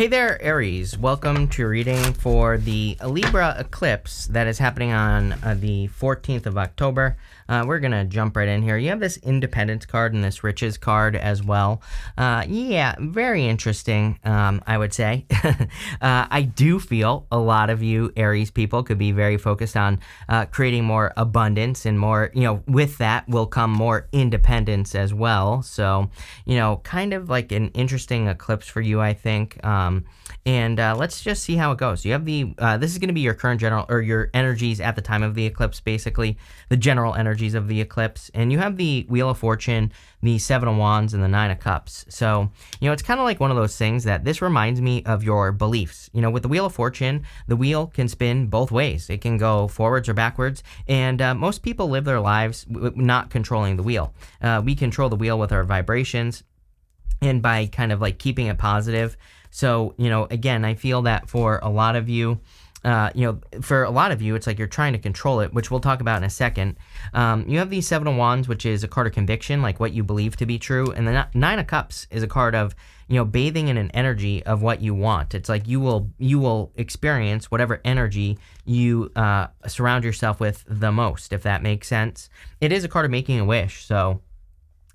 Hey there, Aries. Welcome to your reading for the Libra eclipse that is happening on the 14th of October. We're going to jump right in here. You have this Independence card and this Riches card as well. Yeah, very interesting, I would say. I do feel a lot of you Aries people could be very focused on creating more abundance and more, with that will come more independence as well. So, kind of like an interesting eclipse for you, I think. Let's just see how it goes. You have this is going to be your current general, or your energies at the time of the eclipse, basically the general energies of the eclipse. And you have the Wheel of Fortune, the Seven of Wands, and the Nine of Cups. So, it's kind of like one of those things that this reminds me of your beliefs. With the Wheel of Fortune, the wheel can spin both ways. It can go forwards or backwards. And most people live their lives not controlling the wheel. We control the wheel with our vibrations and by kind of like keeping it positive. So, again, I feel that for a lot of you, it's like you're trying to control it, which we'll talk about in a second. You have the Seven of Wands, which is a card of conviction, like what you believe to be true. And the Nine of Cups is a card of, bathing in an energy of what you want. It's like you will experience whatever energy you surround yourself with the most, if that makes sense. It is a card of making a wish, so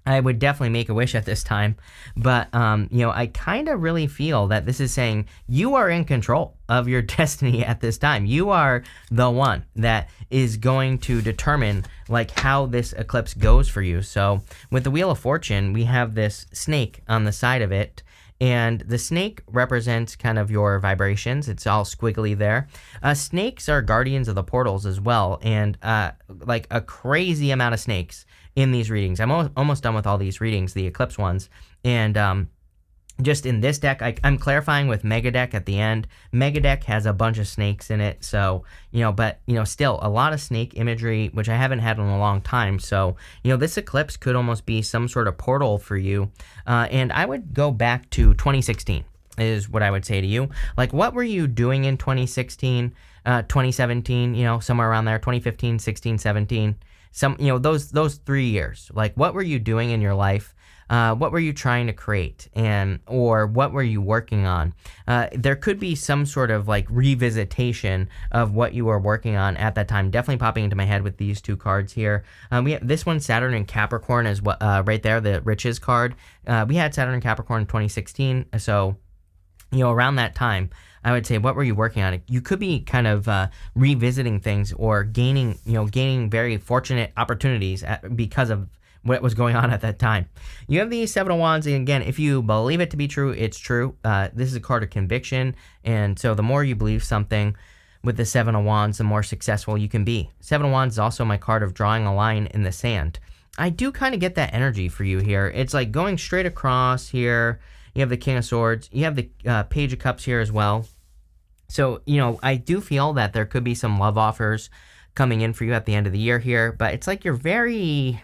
I would definitely make a wish at this time, but, I kind of really feel that this is saying you are in control of your destiny at this time. You are the one that is going to determine like how this eclipse goes for you. So with the Wheel of Fortune, we have this snake on the side of it. And the snake represents kind of your vibrations. It's all squiggly there. Snakes are guardians of the portals as well. And like a crazy amount of snakes in these readings. I'm almost done with all these readings, the eclipse ones. And just in this deck, I'm clarifying with Mega Deck at the end. Mega Deck has a bunch of snakes in it. So, but, still a lot of snake imagery, which I haven't had in a long time. So, this eclipse could almost be some sort of portal for you. And I would go back to 2016 is what I would say to you. Like, what were you doing in 2016, 2017, somewhere around there, 2015, 16, 17, those 3 years. Like, what were you doing in your life? What were you trying to create, or what were you working on? There could be some sort of like revisitation of what you were working on at that time. Definitely popping into my head with these two cards here. We have this one, Saturn and Capricorn, as well, right there, the Riches card. We had Saturn and Capricorn in 2016, so around that time, I would say, what were you working on? You could be kind of revisiting things or gaining very fortunate opportunities because of what was going on at that time. You have the Seven of Wands, and again, if you believe it to be true, it's true. This is a card of conviction, and so the more you believe something with the Seven of Wands, the more successful you can be. Seven of Wands is also my card of drawing a line in the sand. I do kind of get that energy for you here. It's like going straight across here. You have the King of Swords. You have the Page of Cups here as well. So, I do feel that there could be some love offers coming in for you at the end of the year here, but it's like you're very,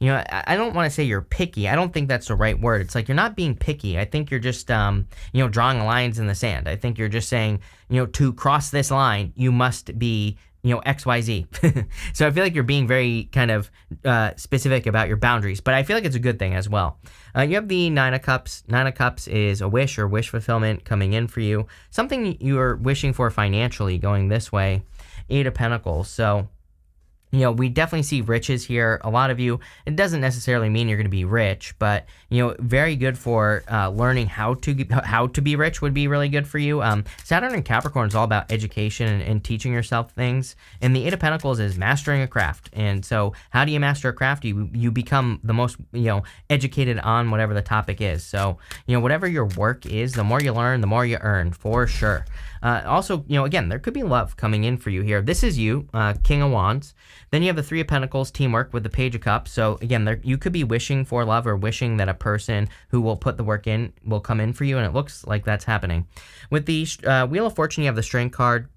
I don't want to say you're picky. I don't think that's the right word. It's like you're not being picky. I think you're just, drawing lines in the sand. I think you're just saying, to cross this line, you must be, XYZ. So I feel like you're being very kind of specific about your boundaries, but I feel like it's a good thing as well. You have the Nine of Cups. Nine of Cups is a wish or wish fulfillment coming in for you. Something you're wishing for financially going this way. Eight of Pentacles. So, we definitely see riches here. A lot of you, it doesn't necessarily mean you're going to be rich, but, very good for learning how to be rich would be really good for you. Saturn and Capricorn is all about education and teaching yourself things. And the Eight of Pentacles is mastering a craft. And so how do you master a craft? You become the most, educated on whatever the topic is. So, whatever your work is, the more you learn, the more you earn, for sure. Also, again, there could be love coming in for you here. This is you, King of Wands. Then you have the Three of Pentacles, teamwork with the Page of Cups. So again, you could be wishing for love or wishing that a person who will put the work in will come in for you, and it looks like that's happening. With the Wheel of Fortune, you have the Strength card.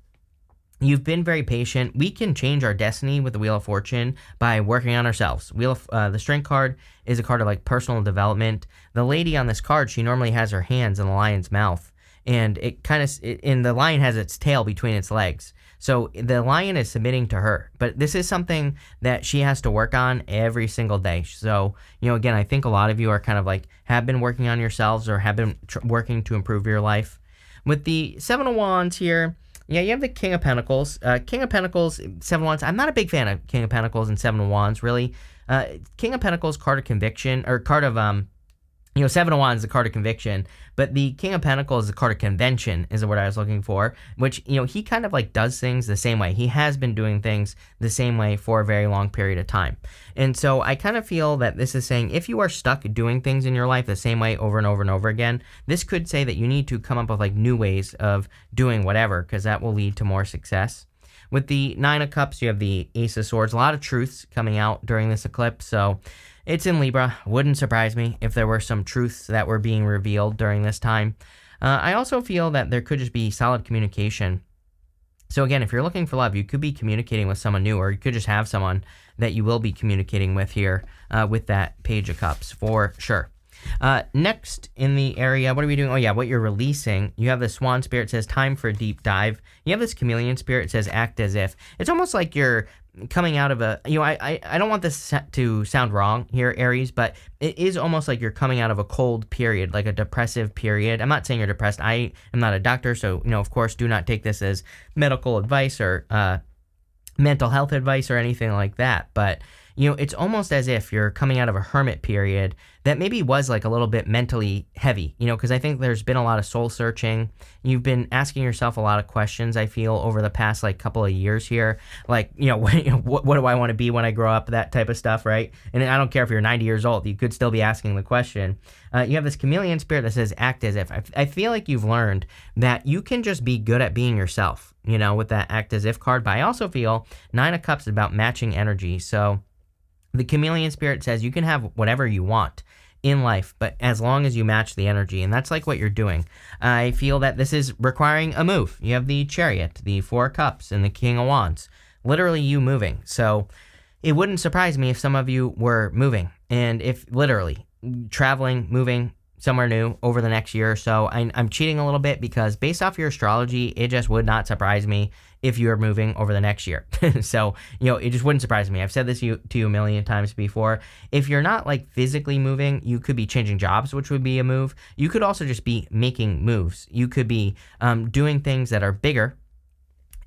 You've been very patient. We can change our destiny with the Wheel of Fortune by working on ourselves. The Strength card is a card of like personal development. The lady on this card, she normally has her hands in the lion's mouth, and the lion has its tail between its legs. So the lion is submitting to her, but this is something that she has to work on every single day. So, again, I think a lot of you are kind of like have been working on yourselves or have been working to improve your life. With the Seven of Wands here, yeah, you have the King of Pentacles. King of Pentacles, Seven of Wands. I'm not a big fan of King of Pentacles and Seven of Wands, really. King of Pentacles, card of conviction, or card of, Seven of Wands is a card of conviction, but the King of Pentacles is a card of convention, is the word I was looking for, which, he kind of like does things the same way. He has been doing things the same way for a very long period of time. And so I kind of feel that this is saying if you are stuck doing things in your life the same way over and over and over again, this could say that you need to come up with like new ways of doing whatever, because that will lead to more success. With the Nine of Cups, you have the Ace of Swords. A lot of truths coming out during this eclipse, so it's in Libra. Wouldn't surprise me if there were some truths that were being revealed during this time. I also feel that there could just be solid communication. So again, if you're looking for love, you could be communicating with someone new, or you could just have someone that you will be communicating with here with that Page of Cups, for sure. Next in the area, what are we doing? Oh yeah, what you're releasing. You have the Swan Spirit, says time for a deep dive. You have this Chameleon Spirit, says act as if. It's almost like you're coming out of a, I don't want this to sound wrong here, Aries, but it is almost like you're coming out of a cold period, like a depressive period. I'm not saying you're depressed. I am not a doctor, so, of course, do not take this as medical advice or mental health advice or anything like that. But, it's almost as if you're coming out of a hermit period that maybe was like a little bit mentally heavy, because I think there's been a lot of soul searching. You've been asking yourself a lot of questions, I feel, over the past like couple of years here. Like, what do I want to be when I grow up? That type of stuff, right? And I don't care if you're 90 years old, you could still be asking the question. You have this Chameleon Spirit that says act as if. I feel like you've learned that you can just be good at being yourself, with that act as if card. But I also feel Nine of Cups is about matching energy. So the Chameleon Spirit says you can have whatever you want in life, but as long as you match the energy, and that's like what you're doing. I feel that this is requiring a move. You have the Chariot, the Four of Cups, and the King of Wands. Literally you moving. So it wouldn't surprise me if some of you were moving, and if literally traveling, moving somewhere new over the next year or so. I'm cheating a little bit because based off your astrology, it just would not surprise me if you're moving over the next year. So, it just wouldn't surprise me. I've said this to you a million times before. If you're not like physically moving, you could be changing jobs, which would be a move. You could also just be making moves. You could be doing things that are bigger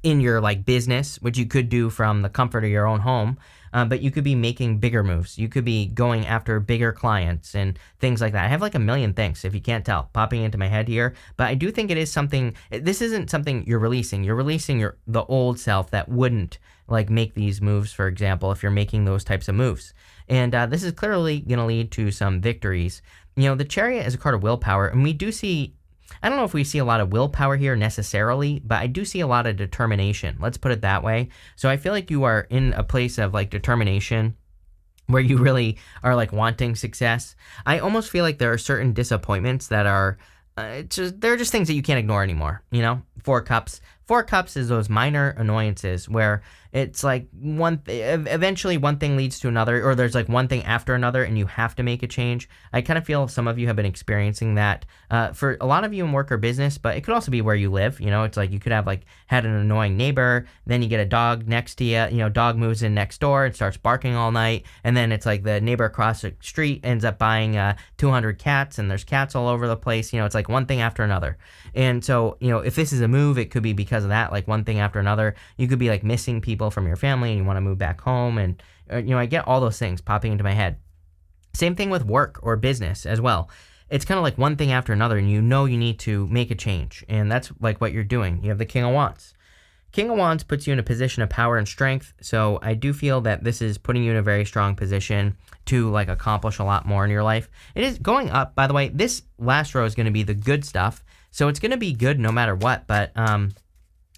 in your like business, which you could do from the comfort of your own home. But you could be making bigger moves. You could be going after bigger clients and things like that. I have like a million things, if you can't tell, popping into my head here. But I do think it is something, this isn't something you're releasing. You're releasing the old self that wouldn't like make these moves, for example, if you're making those types of moves. And this is clearly going to lead to some victories. The Chariot is a card of willpower, and we do see, I don't know if we see a lot of willpower here necessarily, but I do see a lot of determination. Let's put it that way. So I feel like you are in a place of like determination where you really are like wanting success. I almost feel like there are certain disappointments that are, they're just things that you can't ignore anymore. Four Cups. Four Cups is those minor annoyances where it's like eventually one thing leads to another, or there's like one thing after another and you have to make a change. I kind of feel some of you have been experiencing that for a lot of you in work or business, but it could also be where you live. It's like you could have like had an annoying neighbor, then you get a dog next to you, dog moves in next door and starts barking all night. And then it's like the neighbor across the street ends up buying 200 cats and there's cats all over the place. It's like one thing after another. And so, if this is a move, it could be because of that, like one thing after another. You could be like missing people from your family and you want to move back home, and I get all those things popping into my head. Same thing with work or business as well. It's kind of like one thing after another, and you need to make a change, and that's like what you're doing. You have the King of Wands. King of Wands puts you in a position of power and strength, so I do feel that this is putting you in a very strong position to like accomplish a lot more in your life. It is going up, by the way. This last row is going to be the good stuff, so it's going to be good no matter what, but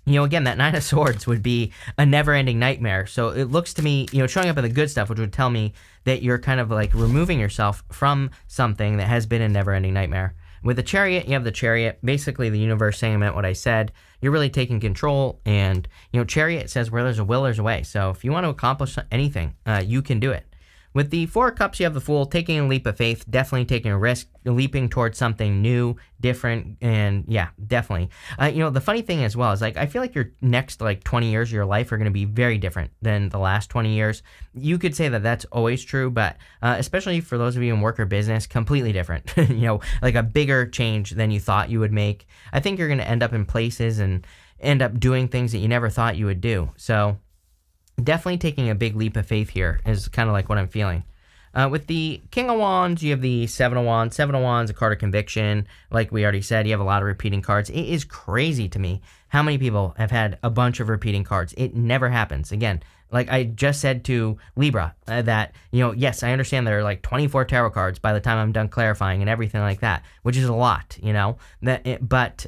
again, that Nine of Swords would be a never-ending nightmare. So it looks to me, showing up in the good stuff, which would tell me that you're kind of like removing yourself from something that has been a never-ending nightmare. With the Chariot, you have the Chariot. Basically, the universe saying I meant what I said. You're really taking control. And, Chariot says where there's a will, there's a way. So if you want to accomplish anything, you can do it. With the Four of Cups, you have the Fool, taking a leap of faith, definitely taking a risk, leaping towards something new, different, and yeah, definitely. The funny thing as well is like I feel like your next like 20 years of your life are going to be very different than the last 20 years. You could say that that's always true, but especially for those of you in work or business, completely different. Like a bigger change than you thought you would make. I think you're going to end up in places and end up doing things that you never thought you would do. So definitely taking a big leap of faith here is kind of like what I'm feeling. With the King of Wands, you have the Seven of Wands. Seven of Wands, a card of conviction. Like we already said, you have a lot of repeating cards. It is crazy to me how many people have had a bunch of repeating cards. It never happens. Again, like I just said to Libra, that, yes, I understand there are like 24 tarot cards by the time I'm done clarifying and everything like that, which is a lot, but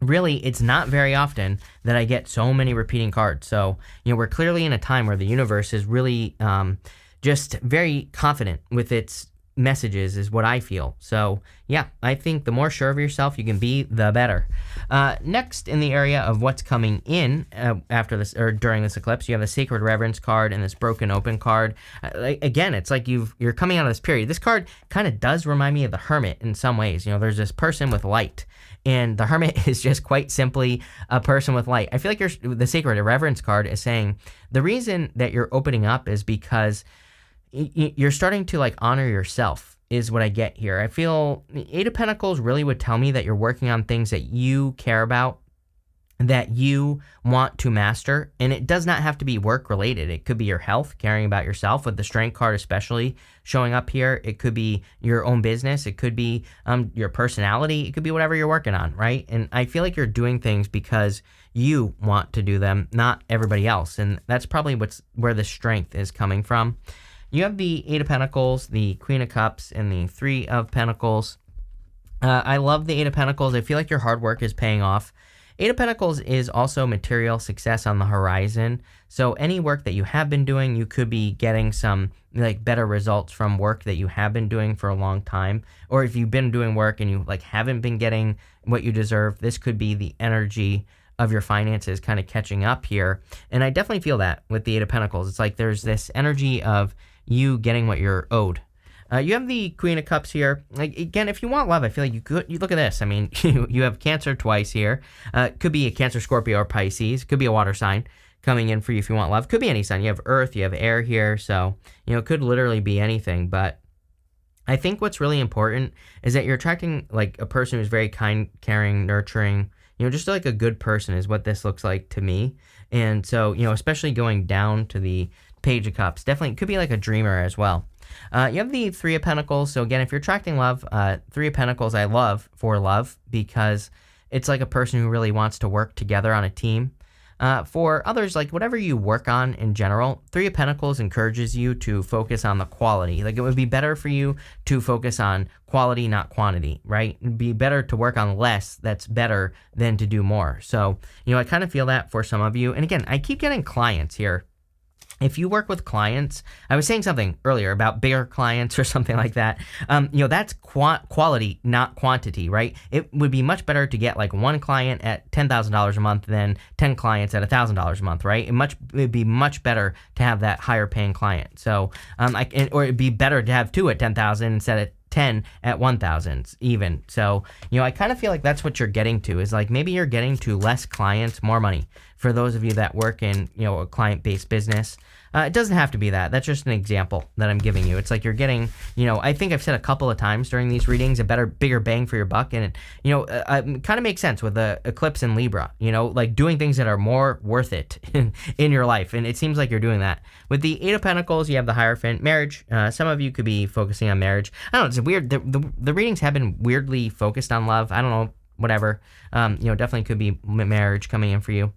really, it's not very often that I get so many repeating cards. So, we're clearly in a time where the universe is really just very confident with its messages is what I feel. So, yeah, I think the more sure of yourself you can be, the better. Next, in the area of what's coming in after this or during this eclipse, you have the Sacred Reverence card and this Broken Open card. Again, it's like you're coming out of this period. This card kind of does remind me of the Hermit in some ways. There's this person with light. And the Hermit is just quite simply a person with light. I feel like the Sacred Reverence card is saying the reason that you're opening up is because you're starting to like honor yourself is what I get here. I feel Eight of Pentacles really would tell me that you're working on things that you care about, that you want to master, and it does not have to be work related. It could be your health, caring about yourself, with the Strength card especially showing up here. It could be your own business. It could be your personality. It could be whatever you're working on, right? And I feel like you're doing things because you want to do them, not everybody else, and that's probably where the strength is coming from. You have the Eight of Pentacles, the Queen of Cups, and the Three of Pentacles. I love the Eight of Pentacles. I feel like your hard work is paying off. Eight of Pentacles is also material success on the horizon. So any work that you have been doing, you could be getting some like better results from work that you have been doing for a long time. Or if you've been doing work and you like haven't been getting what you deserve, this could be the energy of your finances kind of catching up here. And I definitely feel that with the Eight of Pentacles. It's like there's this energy of you getting what you're owed. You have the Queen of Cups here. Like, again, if you want love, I feel like you look at this. I mean, you have Cancer twice here. Could be a Cancer, Scorpio, or Pisces. Could be a water sign coming in for you if you want love. Could be any sign. You have Earth, you have air here. So, it could literally be anything. But I think what's really important is that you're attracting like a person who's very kind, caring, nurturing, just like a good person is what this looks like to me. And so, especially going down to the Page of Cups, definitely could be like a dreamer as well. You have the Three of Pentacles. So again, if you're attracting love, Three of Pentacles I love for love because it's like a person who really wants to work together on a team. For others, like whatever you work on in general, Three of Pentacles encourages you to focus on the quality. Like it would be better for you to focus on quality, not quantity, right? It'd be better to work on less. That's better than to do more. So, I kind of feel that for some of you. And again, I keep getting clients here. If you work with clients, I was saying something earlier about bigger clients or something like that. That's quality, not quantity, right? It would be much better to get like one client at $10,000 a month than 10 clients at $1,000 a month, right? It'd be much better to have that higher paying client. So, or it'd be better to have two at 10,000 instead of 10 at 1,000 even. So, I kind of feel like that's what you're getting to is like maybe you're getting to less clients, more money for those of you that work in, a client-based business. It doesn't have to be that. That's just an example that I'm giving you. It's like you're getting, I think I've said a couple of times during these readings, a bigger bang for your buck. And, it kind of makes sense with the Eclipse in Libra, like doing things that are more worth it in your life. And it seems like you're doing that. With the Eight of Pentacles, you have the Hierophant, marriage. Some of you could be focusing on marriage. I don't know, it's weird. The readings have been weirdly focused on love. I don't know, whatever. Definitely could be marriage coming in for you.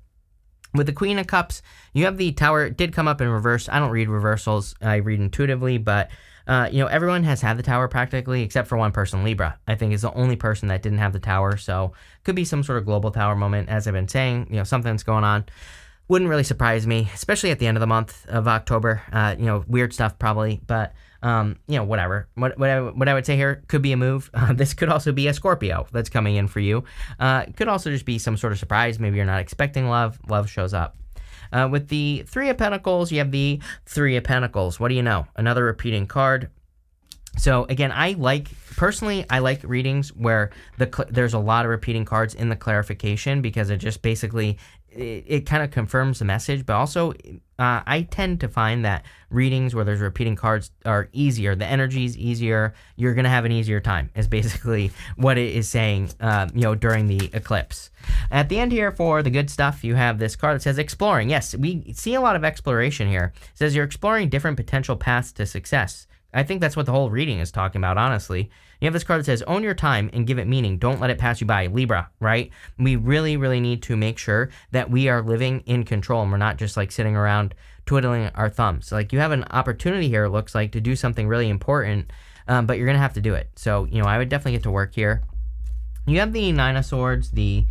With the Queen of Cups, you have the Tower. It did come up in reverse. I don't read reversals. I read intuitively, but, everyone has had the Tower practically, except for one person, Libra. I think is the only person that didn't have the Tower, so could be some sort of global Tower moment, as I've been saying, something's going on. Wouldn't really surprise me, especially at the end of the month of October. Weird stuff probably, but whatever. What I would say here could be a move. This could also be a Scorpio that's coming in for you. It could also just be some sort of surprise. Maybe you're not expecting love. Love shows up. With the Three of Pentacles, you have the Three of Pentacles. What do you know? Another repeating card. So again, I like readings where there's a lot of repeating cards in the clarification, because it just basically it kind of confirms the message. But also, I tend to find that readings where there's repeating cards are easier. The energy is easier. You're gonna have an easier time, is basically what it is saying. During the eclipse. At the end here, for the good stuff, you have this card that says exploring. Yes, we see a lot of exploration here. It says you're exploring different potential paths to success. I think that's what the whole reading is talking about, honestly. You have this card that says, own your time and give it meaning. Don't let it pass you by. Libra, right? We really, really need to make sure that we are living in control and we're not just like sitting around twiddling our thumbs. Like, you have an opportunity here, it looks like, to do something really important, but you're going to have to do it. So, I would definitely get to work here. You have the Nine of Swords, the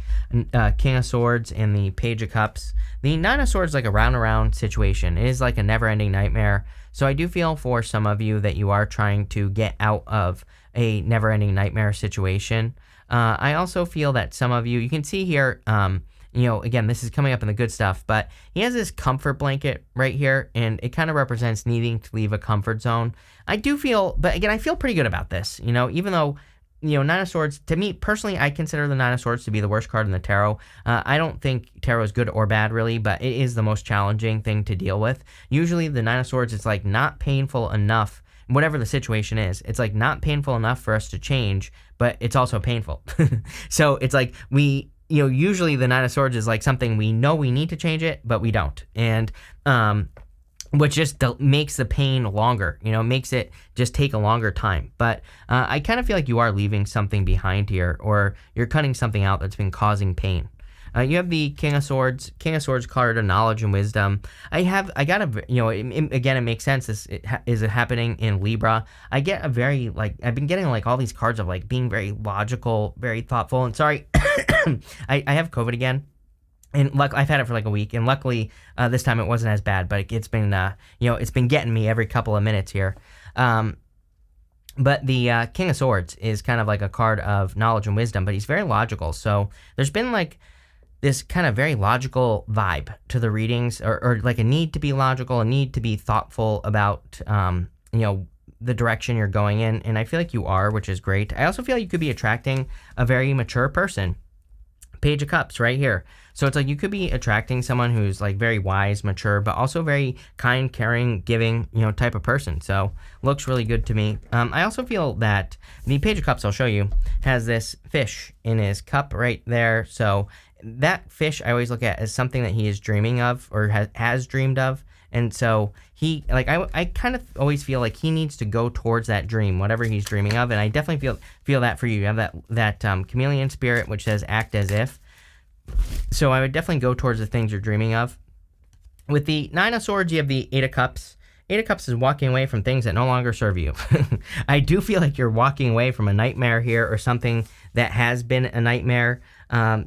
King of Swords, and the Page of Cups. The Nine of Swords is like a round-and-round situation. It is like a never-ending nightmare. So I do feel for some of you that you are trying to get out of a never-ending nightmare situation. I also feel that some of you can see here, again, this is coming up in the good stuff, but he has this comfort blanket right here, and it kind of represents needing to leave a comfort zone. I do feel, but again, I feel pretty good about this, even though, Nine of Swords, to me personally, I consider the Nine of Swords to be the worst card in the tarot. I don't think tarot is good or bad, really, but it is the most challenging thing to deal with. Usually the Nine of Swords is like not painful enough, whatever the situation is. It's like not painful enough for us to change, but it's also painful. So it's like usually the Nine of Swords is like something we know we need to change it, but we don't. And, which just makes the pain longer, makes it just take a longer time. But I kind of feel like you are leaving something behind here, or you're cutting something out that's been causing pain. You have the King of Swords card of knowledge and wisdom. Again, it makes sense. Is it happening in Libra? I get I've been getting like all these cards of like being very logical, very thoughtful. And sorry, I have COVID again. And I've had it for like a week, and luckily this time it wasn't as bad. But it's been, it's been getting me every couple of minutes here. But the King of Swords is kind of like a card of knowledge and wisdom, but he's very logical. So there's been like this kind of very logical vibe to the readings, or like a need to be logical, a need to be thoughtful about, the direction you're going in. And I feel like you are, which is great. I also feel like you could be attracting a very mature person. Page of Cups right here. So it's like you could be attracting someone who's like very wise, mature, but also very kind, caring, giving, type of person. So looks really good to me. I also feel that the Page of Cups, I'll show you, has this fish in his cup right there. So that fish I always look at as something that he is dreaming of, or has dreamed of. And so he, like, I kind of always feel like he needs to go towards that dream, whatever he's dreaming of. And I definitely feel that for you. You have that chameleon spirit, which says act as if. So I would definitely go towards the things you're dreaming of. With the Nine of Swords, you have the Eight of Cups. Eight of Cups is walking away from things that no longer serve you. I do feel like you're walking away from a nightmare here, or something that has been a nightmare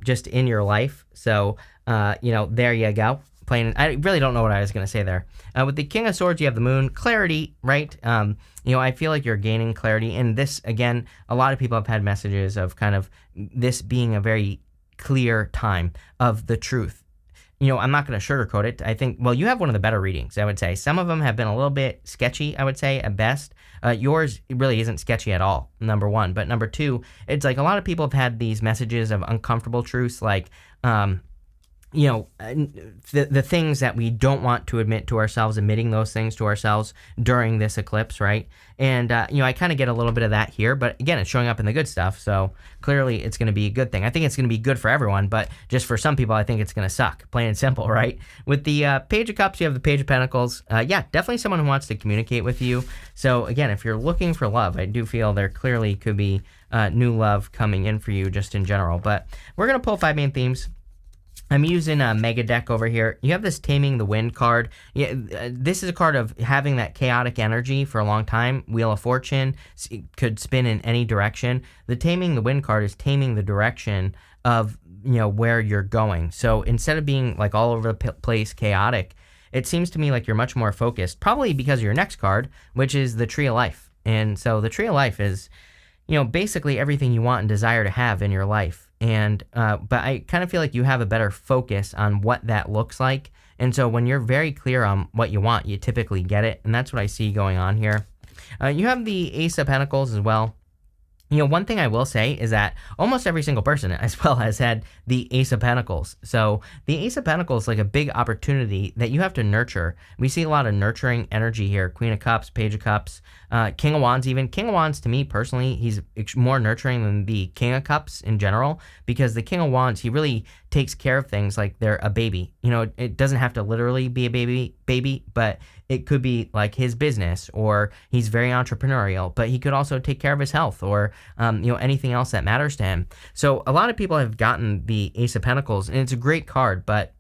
just in your life. So, there you go. I really don't know what I was going to say there. With the King of Swords, you have the Moon. Clarity, right? I feel like you're gaining clarity. And this, again, a lot of people have had messages of kind of this being a very clear time of the truth. I'm not going to sugarcoat it. I think, you have one of the better readings, I would say. Some of them have been a little bit sketchy, I would say, at best. Yours really isn't sketchy at all, number one. But number two, it's like a lot of people have had these messages of uncomfortable truths, like, the things that we don't want to admit to ourselves, admitting those things to ourselves during this eclipse, right? And, I kind of get a little bit of that here, but again, it's showing up in the good stuff, so clearly it's going to be a good thing. I think it's going to be good for everyone, but just for some people, I think it's going to suck, plain and simple, right? With the Page of Cups, you have the Page of Pentacles. Definitely someone who wants to communicate with you. So again, if you're looking for love, I do feel there clearly could be new love coming in for you just in general. But we're going to pull 5 main themes. I'm using a mega deck over here. You have this Taming the Wind card. This is a card of having that chaotic energy for a long time. Wheel of Fortune could spin in any direction. The Taming the Wind card is taming the direction of where you're going. So instead of being like all over the place chaotic, it seems to me like you're much more focused, probably because of your next card, which is the Tree of Life. And so the Tree of Life is, basically everything you want and desire to have in your life. And but I kind of feel like you have a better focus on what that looks like And so when you're very clear on what you want, you typically get it. And that's what I see going on here. You have the Ace of Pentacles as well. One thing I will say is that almost every single person as well has had the Ace of Pentacles. So the Ace of Pentacles is like a big opportunity that you have to nurture. We see a lot of nurturing energy here. Queen of Cups, Page of Cups, King of Wands even. King of Wands, to me personally, he's more nurturing than the King of Cups in general, because the King of Wands, he really takes care of things like they're a baby. It doesn't have to literally be a baby, but it could be like his business, or he's very entrepreneurial, but he could also take care of his health, or anything else that matters to him. So a lot of people have gotten the Ace of Pentacles, and it's a great card, but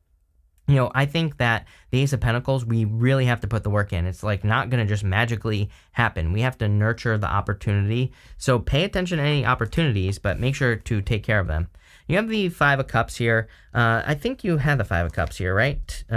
I think that the Ace of Pentacles, we really have to put the work in. It's like not going to just magically happen. We have to nurture the opportunity. So pay attention to any opportunities, but make sure to take care of them. You have the Five of Cups here. I think you have the Five of Cups here, right? Or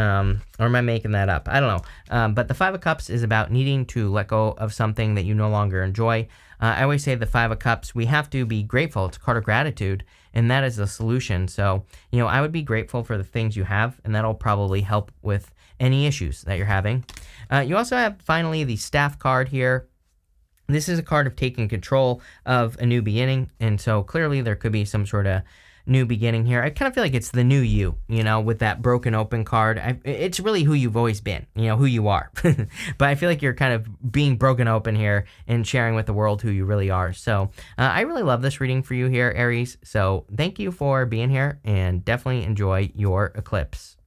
am I making that up? I don't know. But the Five of Cups is about needing to let go of something that you no longer enjoy. I always say the Five of Cups, we have to be grateful. It's a card of gratitude, and that is the solution. So, I would be grateful for the things you have, and that'll probably help with any issues that you're having. You also have, finally, the Staff card here. This is a card of taking control of a new beginning, and so clearly there could be some sort of new beginning here. I kind of feel like it's the new you, with that broken open card. It's really who you've always been, who you are. But I feel like you're kind of being broken open here and sharing with the world who you really are. So I really love this reading for you here, Aries. So thank you for being here, and definitely enjoy your eclipse.